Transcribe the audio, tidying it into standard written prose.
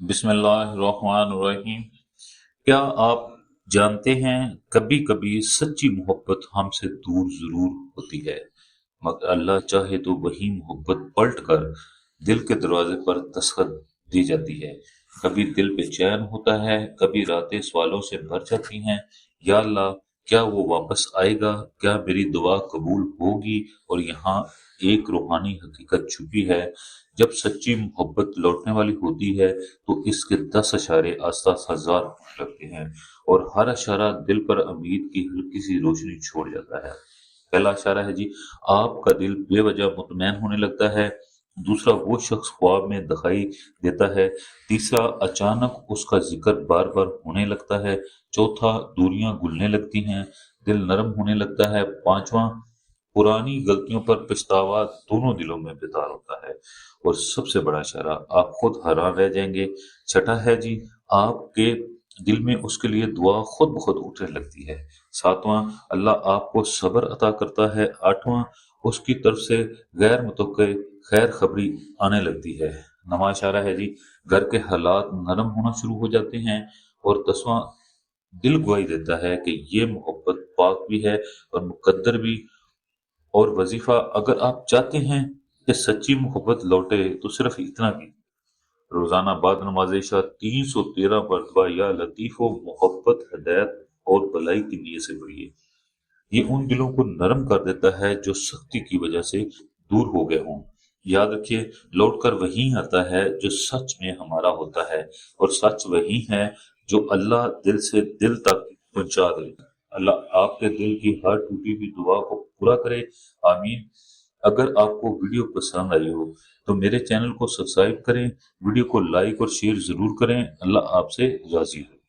बिस्मिल्लाहिर्रहमानिर्रहीम। क्या आप जानते हैं, कभी कभी सच्ची मोहब्बत हमसे दूर जरूर होती है, मगर अल्लाह चाहे तो वही मोहब्बत पलट कर दिल के दरवाजे पर दस्तक दी जाती है। कभी दिल बेचैन होता है, कभी रातें सवालों से भर जाती हैं। या अल्लाह, क्या वो वापस आएगा? क्या मेरी दुआ कबूल होगी? और यहाँ एक रूहानी हकीकत छुपी है। जब सच्ची मोहब्बत लौटने वाली होती है तो इसके 10 इशारे आस्ता आस्ता हजार होने लगते हैं, और हर इशारा दिल पर उम्मीद की हल्की सी रोशनी छोड़ जाता है। पहला इशारा है जी, आपका दिल बेवजह मुतमैन होने लगता है। दूसरा, वो शख्स ख्वाब में दिखाई देता है। तीसरा, अचानक उसका जिक्र बार बार होने लगता है। चौथा, दूरियां घुलने लगती हैं, दिल नरम होने लगता है। पांचवा, पुरानी गलतियों पर पछतावा दोनों दिलों में बेदार होता है। और सबसे बड़ा इशारा, आप खुद हैरान रह जाएंगे। छठा है जी, आपके दिल में उसके लिए दुआ खुद ब खुद उठने लगती है। सातवां, अल्लाह आपको सब्र अता करता है। आठवां, उसकी तरफ से गैर मुतवक्के खैर खबरी आने लगती है। नवां इशारा है जी, घर के हालात नरम होना शुरू हो जाते हैं। और दसवां, दिल गवाही देता है कि ये मोहब्बत पाक भी है और मुकद्दर भी। और वजीफा, अगर आप चाहते हैं कि सच्ची मोहब्बत लौटे तो सिर्फ इतना की रोजाना बाद नमाज इशा 313 मरतबा या लतीफ़ो मोहब्बत हिदायत और भलाई की नीयत से पढ़िए। ये उन दिलों को नरम कर देता है जो सख्ती की वजह से दूर हो गए हों। याद रखिए, लौट कर वही आता है जो सच में हमारा होता है, और सच वही है जो अल्लाह दिल से दिल तक पहुंचा दे। अल्लाह आपके दिल की हर टूटी हुई दुआ को पूरा करे। आमीन। अगर आपको वीडियो पसंद आई हो तो मेरे चैनल को सब्सक्राइब करें, वीडियो को लाइक और शेयर जरूर करें। अल्लाह आपसे राजी हो।